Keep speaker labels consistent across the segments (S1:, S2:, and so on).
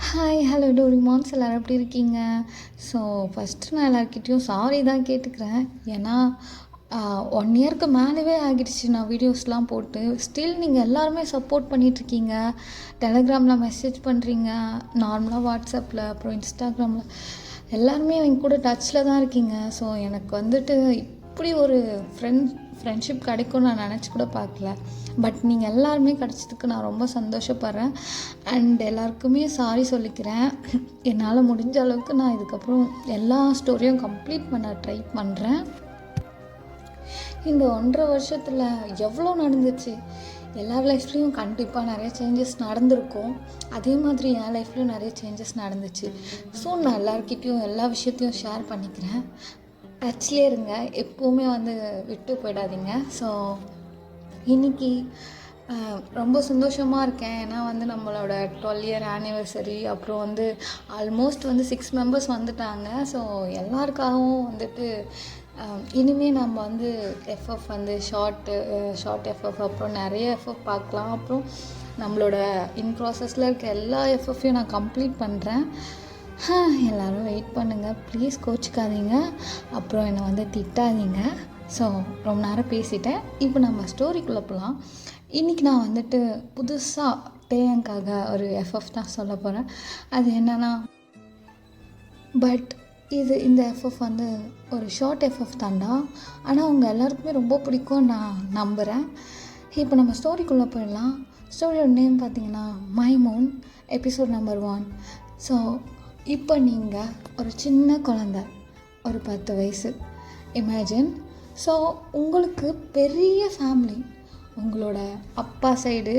S1: Hi hello டோரிமான்ஸ் எல்லோரும் எப்படி இருக்கீங்க? ஸோ ஃபஸ்ட்டு நான் எல்லாருக்கிட்டேயும் சாரி தான் கேட்டுக்கிறேன். ஏன்னா 1 இயருக்கு மேலவே ஆகிடுச்சு நான் வீடியோஸ்லாம் போட்டு. ஸ்டில் நீங்கள் எல்லாருமே சப்போர்ட் பண்ணிகிட்ருக்கீங்க. டெலகிராமில் மெசேஜ் பண்ணுறீங்க, நார்மலாக வாட்ஸ்அப்பில், அப்புறம் இன்ஸ்டாகிராமில் எல்லாருமே என் கூட டச்சில் தான் இருக்கீங்க. ஸோ எனக்கு வந்துட்டு இப்படி ஒரு ஃப்ரெண்ட்ஷிப் கிடைக்கும்னு நான் நினச்சி கூட பார்க்கல. பட் நீங்கள் எல்லாருமே கிடச்சதுக்கு நான் ரொம்ப சந்தோஷப்படுறேன். அண்ட் எல்லாருக்குமே சாரி சொல்லிக்கிறேன். என்னால் முடிஞ்ச அளவுக்கு நான் இதுக்கப்புறம் எல்லா ஸ்டோரியும் கம்ப்ளீட் பண்ண ட்ரை பண்ணுறேன். இந்த 1.5 வருஷத்தில் எவ்வளோ நடந்துச்சு. எல்லார் லைஃப்லேயும் கண்டிப்பாக நிறைய சேஞ்சஸ் நடந்திருக்கும். அதே மாதிரி என் லைஃப்லேயும் நிறைய சேஞ்சஸ் நடந்துச்சு. ஸோ நான் எல்லாருக்கிட்டேயும் எல்லா விஷயத்தையும் ஷேர் பண்ணிக்கிறேன். டச்லேயே இருங்க, எப்போவுமே விட்டு போயிடாதீங்க. ஸோ இன்றைக்கி ரொம்ப சந்தோஷமாக இருக்கேன். ஏன்னா நம்மளோட 12 இயர் ஆனிவர்சரி, அப்புறம் ஆல்மோஸ்ட் 6 மெம்பர்ஸ் வந்துட்டாங்க. ஸோ எல்லாருக்காகவும் இனிமேல் நம்ம எஃப்எஃப் ஷார்ட் எஃப்எஃப், அப்புறம் நிறைய எஃப்எஃப் பார்க்கலாம். அப்புறம் நம்மளோட இன் ப்ராசஸில் இருக்க எல்லா எஃப்எஃப்பையும் நான் கம்ப்ளீட் பண்ணுறேன். எல்லோரும் வெயிட் பண்ணுங்கள், ப்ளீஸ் கோச்சிக்காதீங்க, அப்புறம் என்னை திட்டாதீங்க. ஸோ ரொம்ப நேரம் பேசிட்டேன். இப்போ நம்ம ஸ்டோரிக்குள்ளே போகலாம். இன்றைக்கி நான் புதுசாக தேயங்காக ஒரு எஃப்எஃப் தான் சொல்ல போகிறேன். அது என்னென்னா, பட் இந்த எஃப்எஃப் ஒரு ஷார்ட் எஃப்எஃப் தாண்டா. ஆனால் அவங்க எல்லாருக்குமே ரொம்ப பிடிக்கும் நான் நம்புகிறேன். இப்போ நம்ம ஸ்டோரிக்குள்ளே போயிடலாம். ஸ்டோரியோட நேம் பார்த்திங்கன்னா my Moon, episode number 1. So இப்போ நீங்கள் ஒரு சின்ன குழந்தை, ஒரு 10 வயசு இமேஜின். ஸோ உங்களுக்கு பெரிய ஃபேமிலி, உங்களோட அப்பா சைடு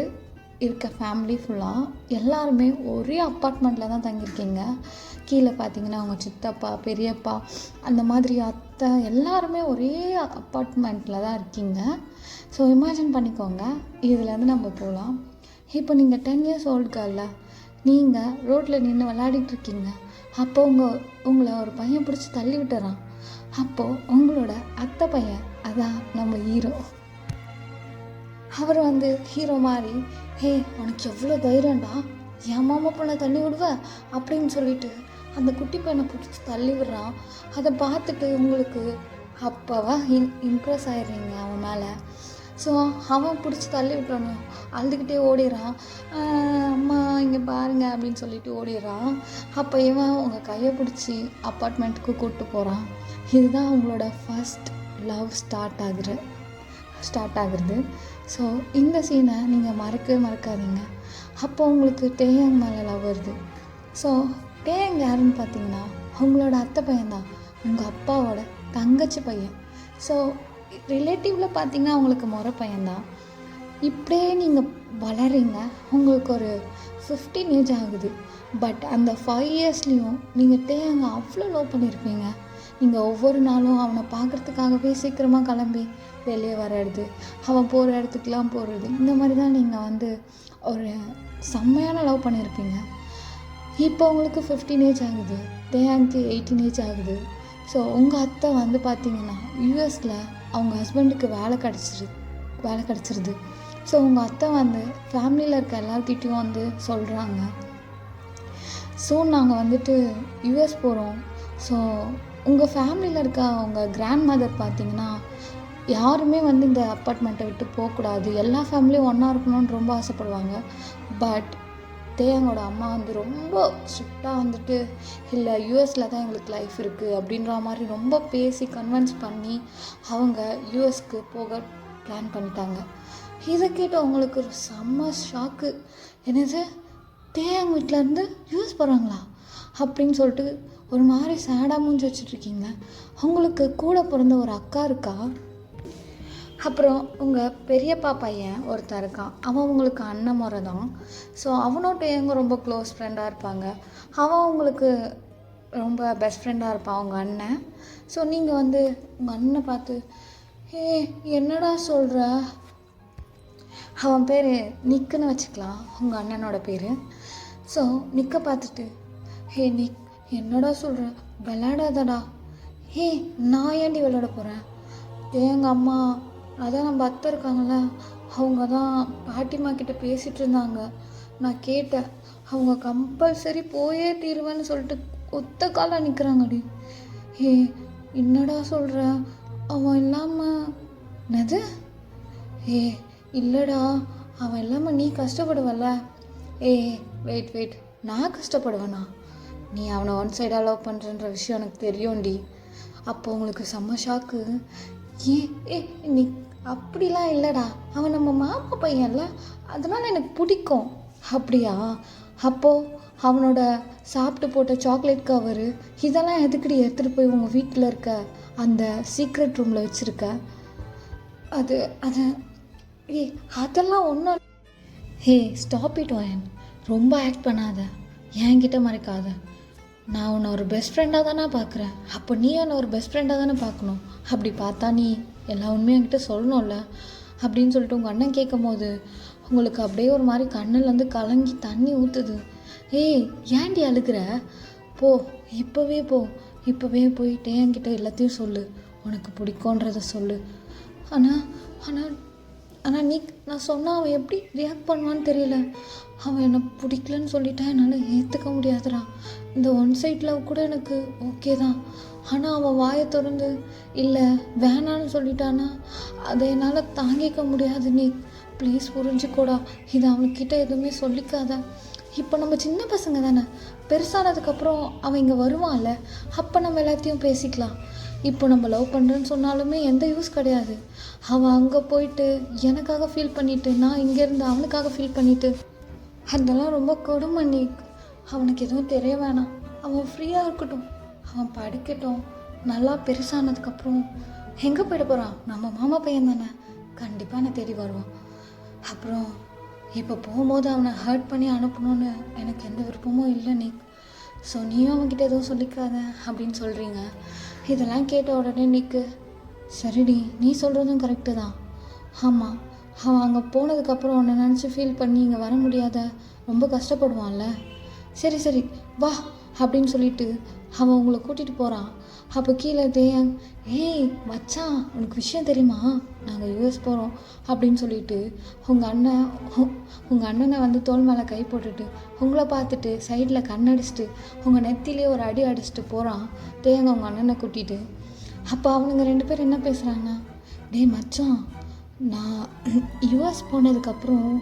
S1: இருக்க ஃபேமிலி ஃபுல்லாக எல்லாருமே ஒரே அப்பார்ட்மெண்ட்டில் தான் தங்கியிருக்கீங்க. கீழே பார்த்தீங்கன்னா அவங்க சித்தப்பா, பெரியப்பா, அந்த மாதிரி அத்தை எல்லாருமே ஒரே அப்பார்ட்மெண்ட்டில் தான் இருக்கீங்க. ஸோ இமேஜின் பண்ணிக்கோங்க. இதுலேருந்து நம்ம போகலாம். இப்போ நீங்கள் 10 இயர்ஸ் ஓல்டு கேர்ல, நீங்கள் ரோட்டில் நின்று விளையாடிட்டு இருக்கீங்க. அப்போது உங்களை ஒரு பையன் பிடிச்சி தள்ளி விட்டுறான். அப்போது உங்களோட அத்தை பையன், அதான் நம்ம ஹீரோ, அவர் ஹீரோ மாதிரி, ஹே உனக்கு எவ்வளோ தைரியம்டா, என் மாமா பொண்ணை தள்ளி விடுவ அப்படின்னு சொல்லிட்டு அந்த குட்டி பையனை பிடிச்சி தள்ளி விடுறான். அதை பார்த்துட்டு உங்களுக்கு அப்போவா இம்ப்ரெஸ் ஆகிடுறீங்க அவன் மேலே. ஸோ அவன் பிடிச்சி தள்ளி விட்டோன்னு அழுதுகிட்டே ஓடிடுறான். அம்மா இங்கே பாருங்க அப்படின்னு சொல்லிட்டு ஓடிடுறான். அப்போ இவன் உங்கள் கையை பிடிச்சி அப்பார்ட்மெண்ட்டுக்கு கூப்பிட்டு போகிறான். இதுதான் உங்களோட ஃபஸ்ட் லவ் ஸ்டார்ட் ஆகுறது. ஸோ இந்த சீனை நீங்கள் மறக்காதீங்க. அப்போ உங்களுக்கு தேயங் மேலே லவ் வருது. ஸோ தேயங் யாருன்னு பார்த்தீங்கன்னா உங்களோட அத்தை பையன்தான், உங்கள் அப்பாவோட தங்கச்சி பையன். ஸோ ரிலேட்டிவில் பார்த்தீங்கன்னா உங்களுக்கு முறை பையன்தான். இப்படியே நீங்கள் வளரீங்க, உங்களுக்கு ஒரு 15 ஏஜ் ஆகுது. பட் அந்த 5 இயர்ஸ்லேயும் நீங்கள் தேயங்க அவ்வளோ லவ் பண்ணியிருப்பீங்க. நீங்கள் ஒவ்வொரு நாளும் அவனை பார்க்குறதுக்காகவே சீக்கிரமாக கிளம்பி வெளியே வர்றது, அவன் போகிற இடத்துக்குலாம் போகிறது, இந்த மாதிரி தான் நீங்கள் ஒரு செம்மையான லவ் பண்ணியிருப்பீங்க. இப்போ உங்களுக்கு 15 ஏஜ் ஆகுது, தேயாங்க்கு 18 ஏஜ் ஆகுது. ஸோ உங்கள் அத்தை பார்த்தீங்கன்னா யூஎஸில் அவங்க ஹஸ்பண்டுக்கு வேலை கிடச்சிருது. ஸோ உங்கள் அத்தை ஃபேமிலியில் இருக்க எல்லார்கிட்டையும் சொல்கிறாங்க, ஸோ நாங்கள் யூஎஸ் போகிறோம். ஸோ உங்கள் ஃபேமிலியில் இருக்க அவங்க கிராண்ட் மதர் பார்த்தீங்கன்னா யாருமே இந்த அப்பார்ட்மெண்ட்டை விட்டு போகக்கூடாது, எல்லா ஃபேமிலியும் ஒன்றா இருக்கணும்னு ரொம்ப ஆசைப்படுவாங்க. பட் தேயங்கோட அம்மா ரொம்ப ஸ்ட்ரிக்டாக இல்லை யூஎஸில் தான் எங்களுக்கு லைஃப் இருக்குது அப்படின்ற மாதிரி ரொம்ப பேசி கன்வின்ஸ் பண்ணி அவங்க யூஎஸ்க்கு போக பிளான் பண்ணிட்டாங்க. இதை கேட்டு அவங்களுக்கு ஒரு செம்ம ஷாக்கு. என்னது, தேயங் வீட்டிலேருந்து யூஎஸ் போகிறாங்களா அப்படின்னு சொல்லிட்டு ஒரு மாதிரி சேடாக மூஞ்சி வச்சுட்ருக்கீங்க. அவங்களுக்கு கூட பிறந்த ஒரு அக்கா இருக்கா, அப்புறம் உங்கள் பெரியப்பா பையன் ஒருத்தர் இருக்கான், அவன் உங்களுக்கு அண்ணன் முறை தான். ஸோ அவனோட்ட எங்க ரொம்ப க்ளோஸ் ஃப்ரெண்டாக இருப்பாங்க. அவன் உங்களுக்கு ரொம்ப பெஸ்ட் ஃப்ரெண்டாக இருப்பான் அவங்க அண்ணன். ஸோ நீங்கள் உங்கள் அண்ணனை பார்த்து, என்னடா சொல்கிற, அவன் பேர் நிக்குன்னு வச்சுக்கலாம், உங்கள் அண்ணனோட பேர். ஸோ நிக்கை பார்த்துட்டு, நிக் என்னடா சொல்கிற, விளையாடாதடா. நான் ஏண்டி விளையாட போகிறேன், எங்கள் அம்மா அதான் நம்ம அத்தை இருக்காங்கள, அவங்க தான் பாட்டிம்மா கிட்ட பேசிகிட்டு இருந்தாங்க, நான் கேட்டேன். அவங்க கம்பல்சரி போயே தீருவேன்னு சொல்லிட்டு ஒத்த காலாக நிற்கிறாங்கடி. ஏ என்னடா சொல்கிற? அவன் இல்லாமல் என்னது? ஏ இல்லைடா, அவன் இல்லாமல் நீ கஷ்டப்படுவல்ல. ஏ வெயிட், நான் கஷ்டப்படுவேனா? நீ அவனை ஒன் சைடாக லவ் பண்ணுறன்ற விஷயம் எனக்கு தெரியும்டி. அப்போ உங்களுக்கு செம்ம ஷாக்கு. ஏ நீ அப்படிலாம் இல்லைடா, அவன் நம்ம மாமா பையன்ல, அதனால் எனக்கு பிடிக்கும். அப்படியா? அப்போது அவனோட சாப்பிட்டு போட்ட சாக்லேட் கவரு இதெல்லாம் எதுக்கடி எடுத்துகிட்டு போய் உங்கள் வீட்டில் இருக்க அந்த சீக்ரெட் ரூமில் வச்சுருக்க? அது அது ஏ அதெல்லாம் ஒன்றும். ஹே ஸ்டாப் இட் ஒயன், ரொம்ப ஆக்ட் பண்ணாத, என்கிட்ட மறைக்காத. நான் உன்னை ஒரு பெஸ்ட் ஃப்ரெண்டாக தானே பார்க்குறேன், அப்போ நீ என்னை ஒரு பெஸ்ட் ஃப்ரெண்டாக தானே பார்க்கணும். அப்படி பார்த்தா நீ எல்லா உண்மையும் என்கிட்ட சொல்லணும்ல அப்படின்னு சொல்லிட்டு உங்கள் அண்ணன் கேட்கும் போது உங்களுக்கு அப்படியே ஒரு மாதிரி கண்ணிலேருந்து கலங்கி தண்ணி ஊற்றுது. ஏய் ஏன்டி அழுகிற? போ, இப்போவே போயிட்டே என்கிட்ட எல்லாத்தையும் சொல்லு, உனக்கு பிடிக்குன்றத சொல்லு. ஆனால் நீ நான் சொன்னால் அவன் எப்படி ரியாக்ட் பண்ணுவான்னு தெரியல. அவன் என்னை பிடிக்கலன்னு சொல்லிட்டா என்னால் ஏற்றுக்க முடியாதுடா. இந்த ஒன் சைட் லவ் கூட எனக்கு ஓகே தான், ஆனால் அவன் வாயை திறந்து இல்லை வேணான்னு சொல்லிட்டானா அதை என்னால் தாங்கிக்க முடியாது. நீ ப்ளீஸ் புரிஞ்சுக்கோடா, இது அவன்கிட்ட எதுவுமே சொல்லிக்காத. இப்போ நம்ம சின்ன பசங்க தானே, பெருசானதுக்கப்புறம் அவன் இங்கே வருவான்ல, அப்போ நம்ம எல்லாத்தையும் பேசிக்கலாம். இப்போ நம்ம லவ் பண்ணுறேன்னு சொன்னாலுமே எந்த யூஸ் கிடையாது. அவன் அங்கே போயிட்டு எனக்காக ஃபீல் பண்ணிவிட்டு, நான் இங்கேருந்து அவனுக்காக ஃபீல் பண்ணிவிட்டு, அதெல்லாம் ரொம்ப கொடுமை. நீ அவனுக்கு எதுவும் தெரிய வேணாம், அவன் ஃப்ரீயாக இருக்கட்டும், அவன் படிக்கட்டும். நல்லா பெருசானதுக்கப்புறம் எங்கே போயிட போகிறான்? நம்ம மாமா பையன் தானே, கண்டிப்பாக என்னை தேடி வருவான். அப்புறம் இப்போ போகும்போது அவனை ஹர்ட் பண்ணி அனுப்பணும்னு எனக்கு எந்த விருப்பமும் இல்லை நீ. ஸோ நீயும் அவன்கிட்ட எதுவும் சொல்லிக்காத அப்படின்னு சொல்கிறீங்க. இதெல்லாம் கேட்ட உடனே நீக்கு சரிடி, நீ சொல்கிறதும் கரெக்டு தான். ஆமாம், அவன் அங்கே போனதுக்கப்புறம் உன்னை நினச்சி ஃபீல் பண்ணி இங்கே வர முடியாத ரொம்ப கஷ்டப்படுவான்ல. சரி வா அப்படின்னு சொல்லிட்டு அவன் உங்களை கூட்டிகிட்டு போகிறான். அப்போ கீழே தேயாங், ஏய் மச்சான் உனக்கு விஷயம் தெரியுமா, நாங்கள் யூஎஸ் போகிறோம் அப்படின்னு சொல்லிட்டு உங்கள் அண்ணனை வந்து தோள் மேலே கை போட்டுட்டு உங்களை பார்த்துட்டு சைடில் கண்ணடிச்சிட்டு உங்கள் நெத்திலே ஒரு அடி அடிச்சுட்டு போகிறான் தேயாங்க உங்கள் அண்ணனை கூட்டிகிட்டு. அப்போ அவனுங்க 2 பேர் என்ன பேசுகிறாங்கன்னா, டேய் மச்சான், நான் யூஎஸ் போனதுக்கப்புறம்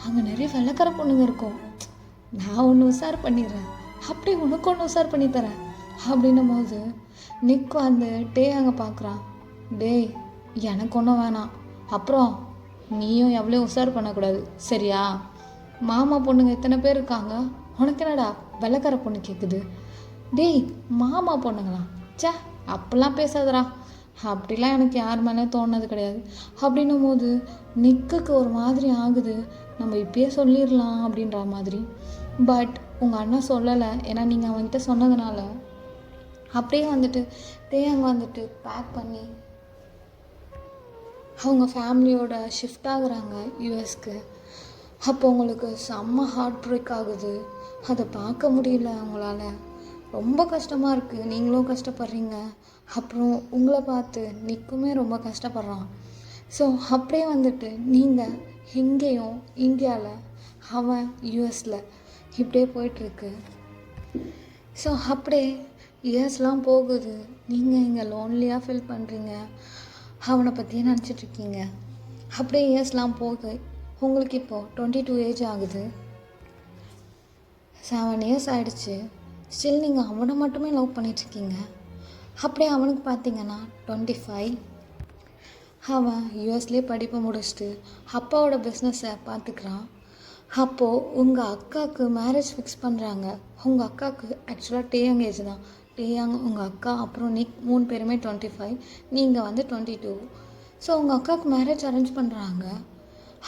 S1: அங்கே நிறைய வெள்ளைக்கார பொண்ணுங்க இருக்கும், நான் ஒன்று உஷார் பண்ணிடுறேன், அப்படியே உனக்கு ஒன்று உஷார் பண்ணி தரேன் அப்படின்னும் போது நிக்கு அந்த அங்கே பார்க்குறான். டேய் எனக்கு ஒன்றும் வேணாம், அப்புறம் நீயும் எவ்வளோ உஷார் பண்ணக்கூடாது சரியா? மாமா பொண்ணுங்க எத்தனை பேர் இருக்காங்க, உனக்கு என்னடா வெள்ளைக்கார பொண்ணு கேட்குது? டேய் மாமா பொண்ணுங்களா, சே அப்பெல்லாம் பேசாதடா, அப்படிலாம் எனக்கு யார் மேலே தோணுனது கிடையாது அப்படின்னும் போது நிக்குக்கு ஒரு மாதிரி ஆகுது. நம்ம இப்பயே சொல்லிடலாம் அப்படின்ற மாதிரி. பட் உங்கள் அண்ணன் சொல்லலை, ஏன்னா நீங்கள் அவன்கிட்ட சொன்னதுனால அப்படியே வந்துட்டு தேயாங்க வந்துட்டு பேக் பண்ணி அவங்க ஃபேமிலியோட ஷிஃப்ட் ஆகுறாங்க யூஎஸ்க்கு. அப்போ உங்களுக்கு செம்ம ஹார்ட் பிரேக் ஆகுது. அதை பார்க்க முடியல அவங்களால, ரொம்ப கஷ்டமாக இருக்குது, நீங்களும் கஷ்டப்படுறீங்க. அப்புறம் உங்களை பார்த்து நிக்குமே ரொம்ப கஷ்டப்படுறான். ஸோ அப்படியே வந்துட்டு நீங்கள் எங்கேயும் இந்தியாவில், அவன் யூஎஸில் இப்படியே போயிட்டுருக்கு. ஸோ அப்படியே இயர்ஸ்லாம் போகுது, நீங்கள் இங்கே லோன்லியாக ஃபீல் பண்ணுறீங்க, அவனை பற்றியே நினச்சிட்ருக்கீங்க. அப்படியே இயர்ஸ்லாம் போக உங்களுக்கு இப்போது 22 ஏஜ் ஆகுது. 7 இயர்ஸ் ஆகிடுச்சு, ஸ்டில் நீங்கள் அவனை மட்டுமே லவ் பண்ணிகிட்ருக்கீங்க. அப்படியே அவனுக்கு பார்த்தீங்கன்னா 25. அவன் யூஎஸ்லேயே படிப்பை முடிச்சுட்டு அப்பாவோட பிஸ்னஸை பார்த்துக்கிறான். அப்போது உங்கள் அக்காவுக்கு மேரேஜ் ஃபிக்ஸ் பண்ணுறாங்க. உங்கள் அக்காவுக்கு ஆக்சுவலாக டேயாங் ஏஜ் தான். டேயாங் உங்கள் அக்கா அப்புறம் நிக் 3 பேருமே 25, நீங்கள் வந்து 22. ஸோ உங்கள் அக்காவுக்கு மேரேஜ் அரேஞ்ச் பண்ணுறாங்க.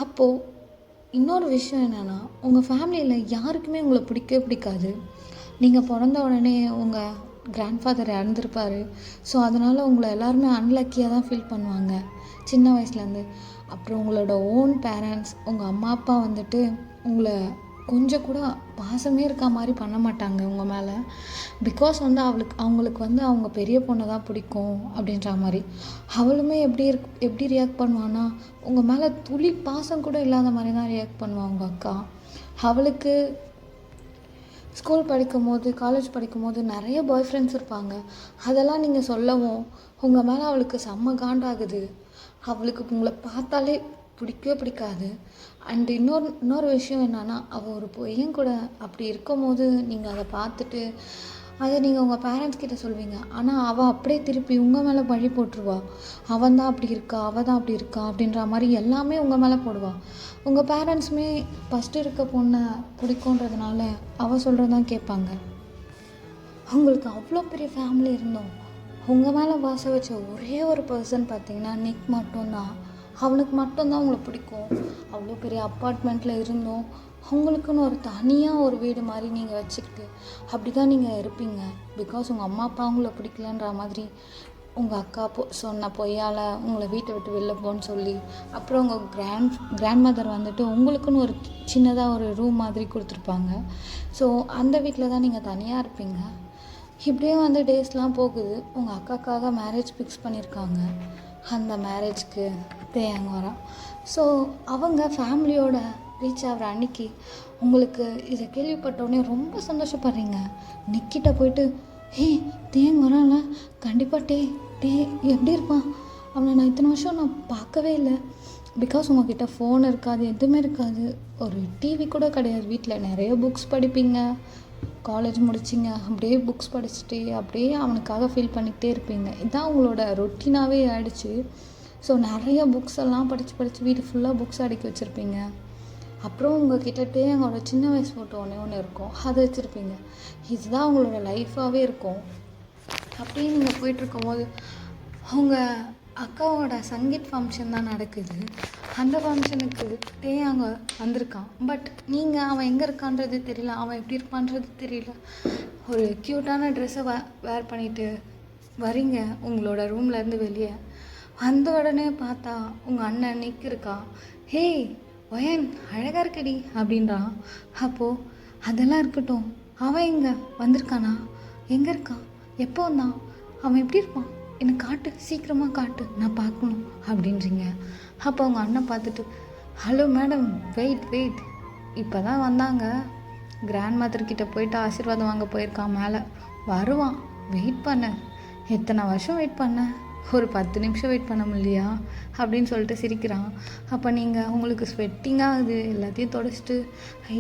S1: அப்போது இன்னொரு விஷயம் என்னென்னா, உங்கள் ஃபேமிலியில் யாருக்குமே உங்களை பிடிக்கவே பிடிக்காது. நீங்கள் பிறந்த உடனே உங்கள் கிராண்ட்ஃபாதர் இறந்துருப்பார். ஸோ அதனால் உங்களை எல்லாருமே அன்லக்கியாக தான் ஃபீல் பண்ணுவாங்க சின்ன வயசுலேருந்து. அப்புறம் உங்களோட ஓன் பேரண்ட்ஸ், உங்கள் அம்மா அப்பா வந்துட்டு உங்களை கொஞ்சம் கூட பாசமே இருக்க மாதிரி பண்ண மாட்டாங்க உங்கள் மேலே. பிகாஸ் வந்து அவங்களுக்கு வந்து அவங்க பெரிய பொண்ணை தான் பிடிக்கும் அப்படின்ற மாதிரி. அவளுமே எப்படி ரியாக்ட் பண்ணுவான்னா, உங்கள் மேலே துளி பாசம் கூட இல்லாத மாதிரி தான் ரியாக்ட் பண்ணுவாள் உங்கள் அக்கா. அவளுக்கு ஸ்கூல் படிக்கும்போது காலேஜ் படிக்கும்போது நிறைய பாய் ஃப்ரெண்ட்ஸ் இருப்பாங்க. அதெல்லாம் நீங்கள் சொல்லவும் உங்கள் மேலே அவளுக்கு செம்ம காண்டாகுது. அவளுக்கு உங்களை பார்த்தாலே பிடிக்கவே பிடிக்காது. அண்ட் இன்னொரு விஷயம் என்னென்னா, அவள் ஒரு பையன் கூட அப்படி இருக்கும்போது நீங்கள் அதை பார்த்துட்டு அதை நீங்கள் உங்கள் பேரண்ட்ஸ் கிட்ட சொல்வீங்க. ஆனால் அவள் அப்படியே திருப்பி உங்கள் மேலே பழி போட்டுருவா. அவன் தான் அப்படி இருக்கா, அவள் தான் அப்படி இருக்கா அப்படின்ற மாதிரி எல்லாமே உங்கள் மேலே போடுவா. உங்கள் பேரண்ட்ஸுமே ஃபஸ்ட்டு இருக்க பொண்ணை பிடிக்குன்றதுனால அவள் சொல்கிறது தான் கேட்பாங்க. உங்களுக்கு அவ்வளோ பெரிய ஃபேமிலி இருந்தோம், உங்கள் மேலே வாச வச்ச ஒரே ஒரு பர்சன் பார்த்தீங்கன்னா நிக் மட்டும்தான். அவனுக்கு மட்டும்தான் உங்களை பிடிக்கும். அவ்வளோ பெரிய அப்பார்ட்மெண்ட்டில் இருந்தோம், உங்களுக்குன்னு ஒரு தனியாக ஒரு வீடு மாதிரி நீங்கள் வச்சுக்கிட்டு அப்படி தான் நீங்கள் இருப்பீங்க. பிகாஸ் உங்கள் அம்மா அப்பா உங்களை பிடிக்கலன்ற மாதிரி உங்கள் அக்கா சொன்ன பொய்யால் உங்களை வீட்டை விட்டு வெளில போன்னு சொல்லி, அப்புறம் உங்கள் கிராண்ட் மதர் வந்துட்டு உங்களுக்குன்னு ஒரு சின்னதாக ஒரு ரூம் மாதிரி கொடுத்துருப்பாங்க. ஸோ அந்த வீட்டில் தான் நீங்கள் தனியாக இருப்பீங்க. இப்படியே வந்து டேஸ்லாம் போகுது. உங்கள் அக்காக்காக மேரேஜ் ஃபிக்ஸ் பண்ணியிருக்காங்க. அந்த மேரேஜ்க்கு தேங்க வரா. ஸோ அவங்க ஃபேமிலியோட ரீச் ஆகிற அன்னைக்கு உங்களுக்கு இதை கேள்விப்பட்டோடனே ரொம்ப சந்தோஷப்படுறீங்க. நிக்கிட்ட போயிட்டு, தேங்க வரான்ல, கண்டிப்பாக டே எப்படி இருப்பான், அவனை நான் இத்தனை வருஷம் நான் பார்க்கவே இல்லை. பிகாஸ் உங்ககிட்ட ஃபோன் இருக்காது, எதுவுமே இருக்காது, ஒரு டிவி கூட கிடையாது வீட்டில். நிறைய புக்ஸ் படிப்பீங்க, காலேஜ் முடிச்சிங்க, அப்படியே புக்ஸ் படிச்சுட்டு அப்படியே அவனுக்காக ஃபீல் பண்ணிக்கிட்டே இருப்பீங்க. இதுதான் உங்களோட ரொட்டீனாகவே ஆகிடுச்சு. ஸோ நிறைய புக்ஸ் எல்லாம் படித்து வீடு ஃபுல்லாக புக்ஸ் அடுக்கி வச்சுருப்பீங்க. அப்புறம் உங்கள்கிட்டே அவங்களோட சின்ன வயசு ஃபோட்டோ ஒன்று இருக்கும், அதை வச்சுருப்பீங்க. இதுதான் உங்களோட லைஃபாகவே இருக்கும். அப்படியே நீங்கள் போயிட்டுருக்கும்போது உங்கள் அக்காவோட சங்கீத் ஃபங்க்ஷன் தான் நடக்குது. அந்த ஃபங்க்ஷனுக்கு அங்கே வந்திருக்கான். பட் நீங்கள் அவன் எங்கே இருக்கான்றது தெரியல, அவன் எப்படி இருப்பான்றது தெரியல. ஒரு க்யூட்டான ட்ரெஸ்ஸை வேர் பண்ணிவிட்டு வரீங்க உங்களோட ரூம்லேருந்து வெளியே. வந்த உடனே பார்த்தா உங்கள் அண்ணன் நிக் இருக்கா. ஒயன் அழகாக இருக்கடி அப்படின்றான். அப்போது அதெல்லாம் இருக்கட்டும், அவன் எங்கே வந்திருக்கானா, எங்கே இருக்கான், எப்போ வந்தான், அவன் எப்படி இருப்பான், எனக்கு காட்டு, சீக்கிரமாக காட்டு, நான் பார்க்கணும் அப்படின்றீங்க. அப்போ அவங்க அண்ணன் பார்த்துட்டு, ஹலோ மேடம், வெயிட், இப்போ தான் வந்தாங்க, கிராண்ட் மதர்கிட்ட போயிட்டு ஆசீர்வாதம் வாங்க போயிருக்கான், மேலே வருவான், வெயிட் பண்ண. எத்தனை வருஷம் வெயிட் பண்ண, ஒரு 10 நிமிஷம் வெயிட் பண்ண முடியலையா அப்படின்னு சொல்லிட்டு சிரிக்கிறான். அப்போ நீங்கள் உங்களுக்கு ஸ்வெட்டிங்காக ஆகுது, எல்லாத்தையும் தொடச்சிட்டு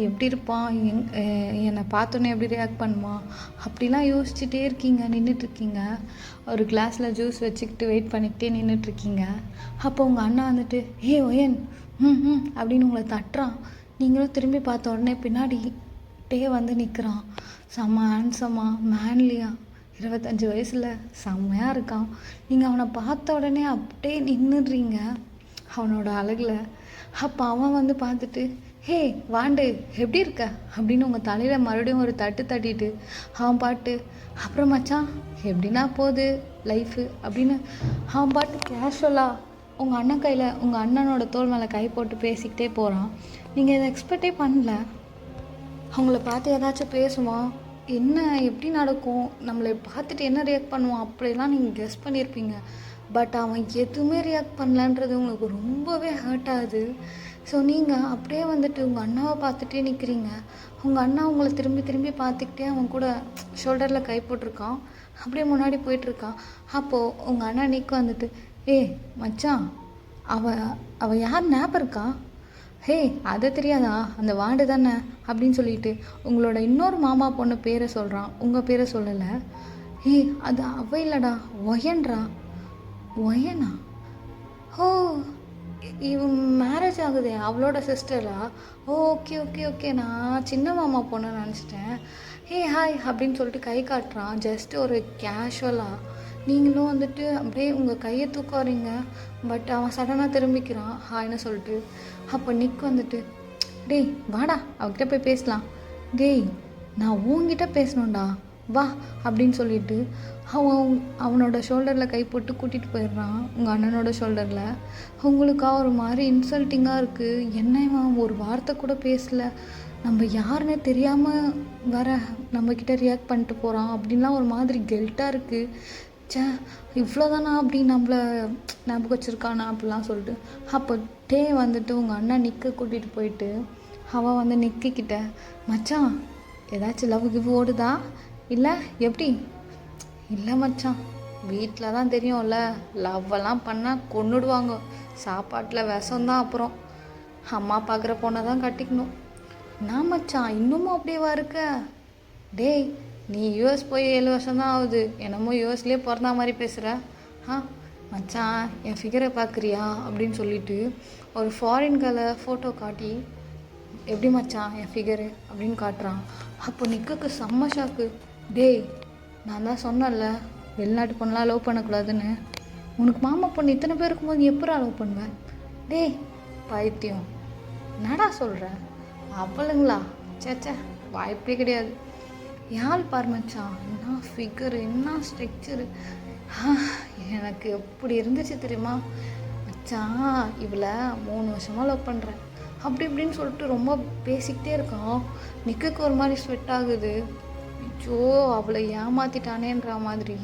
S1: எப்படி இருப்பான், என்னை பார்த்தோன்னே எப்படி ரியாக்ட் பண்ணுவான் அப்படிலாம் யோசிச்சுட்டே இருக்கீங்க, நின்றுட்டுருக்கீங்க. ஒரு கிளாஸில் ஜூஸ் வச்சுக்கிட்டு வெயிட் பண்ணிக்கிட்டே நின்றுட்டுருக்கீங்க. அப்போ உங்கள் அண்ணா வந்துட்டு ஒயன் அப்படின்னு உங்களை தட்டுறான். நீங்களும் திரும்பி பார்த்த உடனே பின்னாடி வந்து நிற்கிறான். செம்ம ஹேண்ட்ஸமாக மேன்லியாக 25 வயசில் செம்மையாக இருக்கான். நீங்கள் அவனை பார்த்த உடனே அப்படியே நின்றுடுறீங்க அவனோட அழகில். அப்போ அவன் வந்து பார்த்துட்டு, வாண்டு எப்படி இருக்க அப்படின்னு உங்கள் தலையில் மறுபடியும் ஒரு தட்டிட்டு அவன் பாட்டு, அப்புறம் மச்சான் எப்படின்னா போகுது லைஃபு அப்படின்னு அவன் பாட்டு கேஷுவலாக உங்கள் அண்ணன் கையில் உங்கள் அண்ணனோட தோள் மேலே கை போட்டு பேசிக்கிட்டே போகிறான். நீங்கள் இதை எக்ஸ்பெக்டே பண்ணல. அவங்கள பார்த்து ஏதாச்சும் பேசுவான், என்ன எப்படி நடக்கும், நம்மளை பார்த்துட்டு என்ன ரியாக்ட் பண்ணுவான் அப்படிலாம் நீங்கள் கெஸ் பண்ணியிருப்பீங்க. பட் அவன் எதுவுமே ரியாக்ட் பண்ணலன்றது உங்களுக்கு ரொம்பவே ஹர்ட் ஆகுது. ஸோ நீங்கள் அப்படியே வந்துட்டு உங்கள் அண்ணாவை பார்த்துட்டே நிற்கிறீங்க. உங்கள் அண்ணா உங்களை திரும்பி பார்த்துக்கிட்டே அவன் கூட ஷோல்டரில் கை போட்டிருக்கான், அப்படியே முன்னாடி போயிட்டுருக்கான். அப்போது உங்கள் அண்ணா நிற்க வந்துட்டு, மச்சான், அவள் யார் ஞாபகம் இருக்கா, அது தெரியாதா, அந்த வாண்டு தானே அப்படின்னு சொல்லிட்டு உங்களோட இன்னொரு மாமா பொண்ணு பேரை சொல்கிறான், உங்கள் பேரை சொல்லலை. அது அவ இல்லைடா, ஒயனா, இவன் மேரேஜ் ஆகுதே அவளோட சிஸ்டரா, ஓகே, நான் சின்ன மாமா பொண்ணு நினச்சிட்டேன். ஹாய் அப்படின்னு சொல்லிட்டு கை காட்டுறான், ஜஸ்ட் ஒரு கேஷுவலாக. நீங்களும் வந்துட்டு அப்படியே உங்கள் கையை தூக்க வரீங்க. பட் அவன் சடனாக திரும்பிக்கிறான் ஹாய்னு சொல்லிட்டு. அப்போ நிக் வந்துட்டு, வாடா அவகிட்ட போய் பேசலாம், நான் உங்ககிட்ட பேசணும்டா வா அப்படின்னு சொல்லிட்டு அவனோட ஷோல்டரில் கை போட்டு கூட்டிகிட்டு போயிடுறான் உங்கள் அண்ணனோட ஷோல்டரில். உங்களுக்கா ஒரு மாதிரி இன்சல்ட்டிங்காக இருக்குது. என்ன இவன் ஒரு வார்த்தை கூட பேசலை, நம்ம யாருன்னே தெரியாமல் வர நம்மக்கிட்ட ரியாக்ட் பண்ணிட்டு போகிறான் அப்படின்லாம் ஒரு மாதிரி கெல்ட்டாக இருக்குது. இவ்வளோதானா அப்படி நம்மளை ஞாபகம் வச்சுருக்கானா அப்படிலாம் சொல்லிட்டு. அப்போ வந்துட்டு உங்கள் அண்ணன் நிக்க கூட்டிகிட்டு போயிட்டு அவன் வந்து நிக்கிட்ட, மச்சான் ஏதாச்சும் லவ் கிவ் ஓடுதா இல்லை எப்படி? இல்லை மச்சான், வீட்டில் தான் தெரியும்ல, லவ்வெல்லாம் பண்ணால் கொன்னுடுவாங்க, சாப்பாட்டில் விஷம்தான். அப்புறம் அம்மா பார்க்குற பொண்ணை தான் கட்டிக்கணும். நான் மச்சான் இன்னமும் அப்படியேவா இருக்க? டேய், நீ யூஎஸ் போய் 7 வருஷம் தான் ஆகுது, என்னமோ யூஎஸ்லேயே பிறந்தா மாதிரி பேசுகிற. மச்சான் என் ஃபிகரை பார்க்குறியா அப்படின்னு சொல்லிட்டு ஒரு ஃபாரின் கலர் ஃபோட்டோ காட்டி, எப்படி மச்சான் என் ஃபிகரு அப்படின்னு காட்டுறான். அப்போ நிக்குக்கு செம்ம ஷாக்கு. டேய், நான் தான் சொன்னேன்ல வெளிநாட்டு பொண்ணெலாம் லவ் பண்ணக்கூடாதுன்னு. உனக்கு மாமா பொண்ணு இத்தனை பேர் இருக்கும்போது நீ எப்படா லவ் பண்ணுவேன்? டேய் பைத்தியம், என்னடா சொல்கிற? அவளுங்களா? சேச்சே, வாய்ப்பே கிடையாது. யாழ் பார் மச்சான், என்ன ஃபிகரு, என்ன ஸ்ட்ரக்சரு. எனக்கு எப்படி இருந்துச்சு தெரியுமா மச்சான்? இவளை 3 வருஷமாக லவ் பண்ணுறேன் அப்படி இப்படின்னு சொல்லிட்டு ரொம்ப பேசிக்கிட்டே இருக்கான். நிக்குக்கு ஒரு மாதிரி ஸ்வெட் ஆகுது. ஐயோ, அவளை ஏமாற்றிட்டானேன்ற மாதிரி.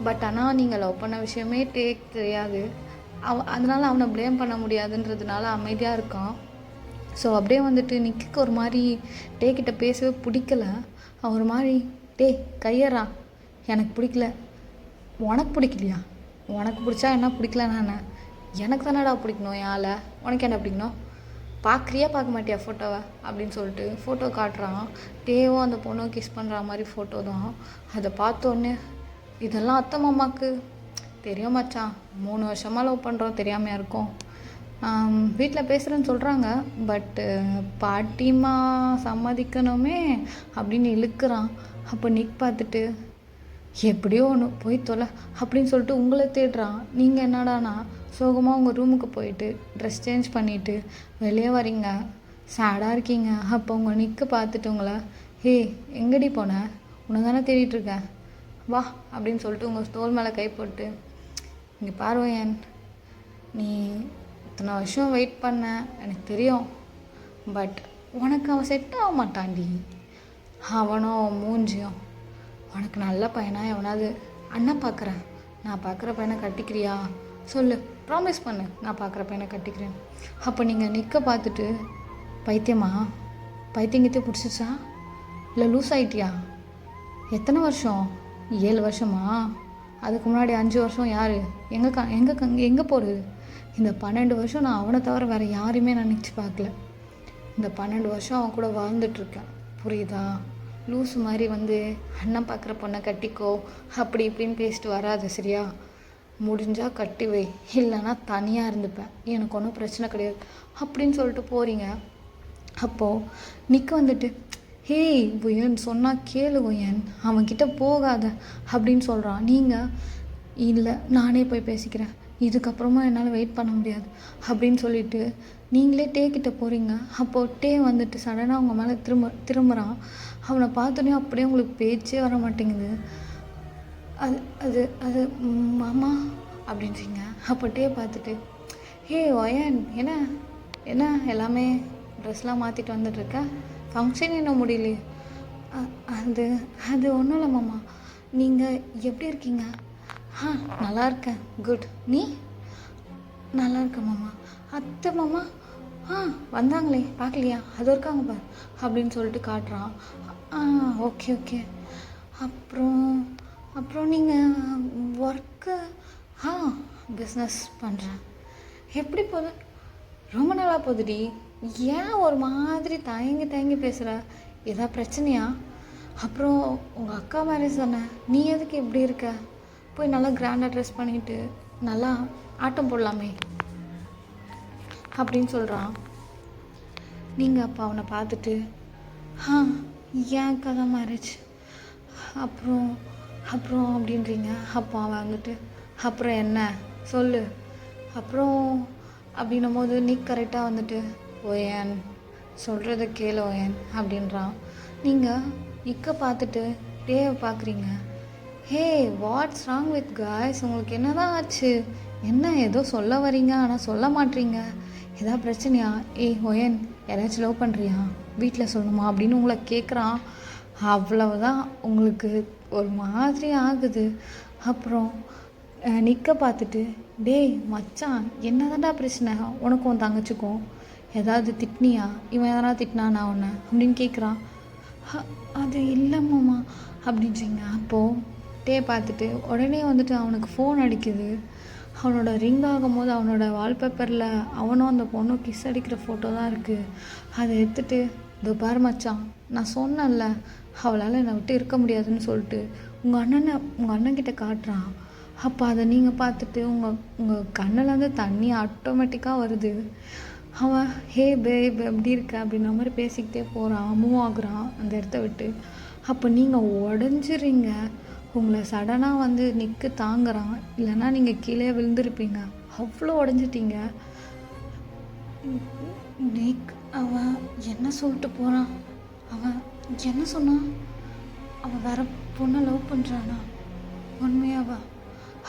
S1: பட் ஆனால் நீங்கள் லவ் பண்ண விஷயமே தெரியாது, அதனால் அவனை ப்ளேம் பண்ண முடியாதுன்றதுனால அமைதியாக இருக்கான். ஸோ அப்படியே வந்துட்டு நிக்குக்கு ஒரு மாதிரி டேக்கிட்ட பேசவே பிடிக்கல. அவன் ஒரு மாதிரி, டே கையறா, எனக்கு பிடிக்கல. உனக்கு பிடிக்கலையா? உனக்கு பிடிச்சா என்ன, பிடிக்கலண்ணா எனக்கு தானடா பிடிக்கணும். என் ஆளை உனக்கு என்ன பிடிக்கணும்? பார்க்குறியா பார்க்க மாட்டியா ஃபோட்டோவை அப்படின்னு சொல்லிட்டு ஃபோட்டோ காட்டுறான். டேவும் அந்த பொண்ணும் கிஸ் பண்ணுற மாதிரி ஃபோட்டோ தான். அதை பார்த்தோன்னே, இதெல்லாம் அத்தை மாமாவுக்கு தெரியும் மச்சான், 3 வருஷமாக லவ் பண்ணுறோம், தெரியாமையா இருக்கும். வீட்டில் பேசுகிறேன்னு சொல்கிறாங்க, பட்டு பாட்டிமா சம்மதிக்கணுமே அப்படின்னு இழுக்கிறான். அப்போ நிக் பார்த்துட்டு, எப்படியோ ஒன்று போய் தொலை அப்படின்னு சொல்லிட்டு உங்களை தேடுறான். நீங்கள் என்னடானா சோகமாக உங்கள் ரூமுக்கு போயிட்டு ட்ரெஸ் சேஞ்ச் பண்ணிவிட்டு வெளியே வரீங்க, சேடாக இருக்கீங்க. அப்போ உங்கள் நிக்கு பார்த்துட்டு உங்களை, ஹே எங்கடி போன, உன்னை தானே தேடிட்டுருக்கேன், வா அப்படின்னு சொல்லிட்டு உங்கள் தோள் மேலே கை போட்டு, இங்கே பார்வையன், நீ இத்தனை வருஷம் வெயிட் பண்ண எனக்கு தெரியும், பட் உனக்கு அவன் செட் ஆக மாட்டான்டி. அவனும் மூஞ்சியும் உனக்கு நல்ல பையனா எவனாவது அண்ணன் பார்க்குறேன், நான் பார்க்குற பையனை கட்டிக்கிறியா சொல்லு, ப்ராமிஸ் பண்ணு, நான் பார்க்குற பையனை கட்டிக்கிறேன். அப்போ நீங்கள் நிற்க பார்த்துட்டு, பைத்தியமா, பைத்தியங்கத்தே பிடிச்சிச்சா இல்லை லூஸ் ஆகிட்டியா? எத்தனை வருஷம்? 7 வருஷமா? அதுக்கு முன்னாடி 5 வருஷம் யார்? எங்கே போகிறது? இந்த 12 வருஷம் நான் அவனை தவிர வேறு யாரையுமே நான் நினச்சி பார்க்கல. இந்த 12 வருஷம் அவன் கூட வாழ்ந்துட்டுருக்கேன், புரியுதா? லூஸு மாதிரி வந்து அண்ணன் பார்க்குற பொண்ணை கட்டிக்கோ அப்படி இப்படின்னு பேசிட்டு வராது, சரியா? முடிஞ்சால் கட்டி வை, இல்லைன்னா தனியாக இருந்துப்பேன், எனக்கு ஒன்றும் பிரச்சனை கிடையாது அப்படின்னு சொல்லிட்டு போகிறீங்க. அப்போது நிக்க வந்துட்டு, ஹேய் ஒயன் சொன்னால் கேளு ஒயன், அவன்கிட்ட போகாத அப்படின்னு சொல்கிறான். நீங்கள், இல்லை நானே போய் பேசிக்கிறேன், இதுக்கப்புறமா என்னால் வெயிட் பண்ண முடியாது அப்படின்னு சொல்லிட்டு நீங்களே டே கிட்ட போகிறீங்க. அப்போது டே வந்துட்டு சடனாக அவங்க மேலே திரும்புகிறான். அவனை பார்த்தோன்னே அப்படியே உங்களுக்கு பேச்சே வர மாட்டேங்குது. அது அது அது மாமா அப்படின்றீங்க. அப்போ டே பார்த்துட்டு, ஹே ஒயன், என்ன என்ன எல்லாமே ட்ரெஸ்லாம் மாற்றிட்டு வந்துட்டுருக்க, ஃபங்க்ஷன் இன்னும் முடியலையே? அது அது ஒன்றும் இல்லை மாமா, நீங்கள் எப்படி இருக்கீங்க? நல்லா இருக்கேன், குட். நீ? நல்லா இருக்க மாமா. அத்தை மாமா வந்தாங்களே பார்க்கலையா, அது இருக்காங்க பார் அப்படின்னு சொல்லிட்டு காட்டுறான். Okay okay. அப்புறம் நீங்கள் ஒர்க்கு? பிஸ்னஸ் பண்ணுறேன். எப்படி போகுது? ரொம்ப நல்லா போகுதுடி. ஏன் ஒரு மாதிரி தயங்கி பேசுகிற? ஏதாவது பிரச்சனையா? அப்புறம் உங்கள் அக்கா மேரேஜ் தானே, நீ எதுக்கு இப்படி இருக்க? போய் நல்லா கிராண்டாக ட்ரெஸ் பண்ணிவிட்டு நல்லா ஆட்டம் போடலாமே அப்படின்னு சொல்கிறான். நீங்கள் அப்போ அவனை பார்த்துட்டு, ஏன் கதை மேரேஜ் அப்புறம் அப்படின்றீங்க. அப்போ அவன் வந்துட்டு, அப்புறம் என்ன சொல்லு அப்புறம் அப்படின்னும் போது நீ கரெக்டாக வந்துட்டு, ஓயன் சொல்கிறத கேளு ஓயன் அப்படின்றான். நீங்கள் நிக்க பார்த்துட்டு டேவை பார்க்குறீங்க. ஹே வாட்ஸ் ராங் வித் காய்ஸ், உங்களுக்கு என்ன தான் ஆச்சு? என்ன ஏதோ சொல்ல வரீங்க ஆனால் சொல்ல மாட்டீங்க, ஏதாவது பிரச்சனையா? ஒயன் யாராச்சும் லவ் பண்ணுறியா, வீட்டில் சொல்லணுமா அப்படின்னு உங்களை கேட்குறான். அவ்வளவுதான், உங்களுக்கு ஒரு மாதிரி ஆகுது. அப்புறம் நிற்க பார்த்துட்டு, டேய் மச்சான் என்ன தான்டா பிரச்சனை உனக்கும் தங்கச்சிக்கும்? ஏதாவது திட்டினியா? இவன் எதனா திட்டினானா உன்னை அப்படின்னு கேட்குறான். அது இல்லை மாமா அப்படின்றீங்க. அப்போது டே பார்த்துட்டு உடனே வந்துட்டு அவனுக்கு ஃபோன் அடிக்குது. அவனோட ரிங் ஆகும்போது அவனோட வால்பேப்பரில் அவனும் அந்த பொண்ணும் கிஸ் அடிக்கிற ஃபோட்டோ தான் இருக்குது. அதை எடுத்துகிட்டு இதோ பாரு மச்சான், நான் சொன்னேன்ல அவளால் என்னை விட்டு இருக்க முடியாதுன்னு சொல்லிட்டு உங்கள் அண்ணன்கிட்ட காட்டுறான். அப்போ அதை நீங்கள் பார்த்துட்டு உங்கள் கண்ணிலேருந்து தண்ணி ஆட்டோமேட்டிக்காக வருது. அவன் ஹே பேப் எப்படி இருக்க அப்படின்ற மாதிரி பேசிக்கிட்டே போகிறான், மூவ் ஆகுறான் அந்த இடத்த விட்டு. அப்போ நீங்கள் உடஞ்சிறீங்க. உங்களை சடனாக வந்து நிற்க தாங்குறான், இல்லைன்னா நீங்கள் கீழே விழுந்திருப்பீங்க. அவ்வளோ உடஞ்சிட்டீங்க. நிக் அவன் என்ன சொல்லிட்டு போகிறான்? அவன் என்ன சொன்னான்? அவன் வேற பொண்ணை லவ் பண்ணுறானா? உண்மையாவா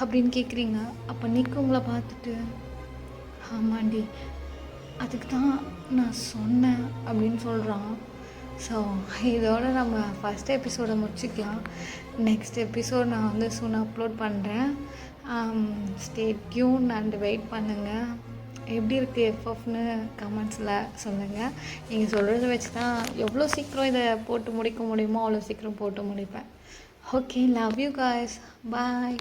S1: அப்படின்னு கேட்குறீங்க. அப்போ நிக் உங்களை பார்த்துட்டு ஆமாண்டி, அதுக்கு தான் நான் சொன்னேன் அப்படின்னு சொல்கிறான். ஸோ இதோட நம்ம ஃபஸ்ட் எபிசோடை முடிச்சுக்கலாம். நெக்ஸ்ட் எபிசோட் நான் வந்து சூன் அப்லோட் பண்ணுறேன். ஸ்டே டியூன் அண்ட் வெயிட் பண்ணுங்கள். எப்படி இருக்குது எஃப்எஃப்னு கமெண்ட்ஸில் சொல்லுங்கள். நீங்கள் சொல்கிறத வச்சு தான் எவ்வளோ சீக்கிரம் இதை போட்டு முடிக்க முடியுமோ அவ்வளோ சீக்கிரம் போட்டு முடிப்பேன். Okay, love you guys, bye.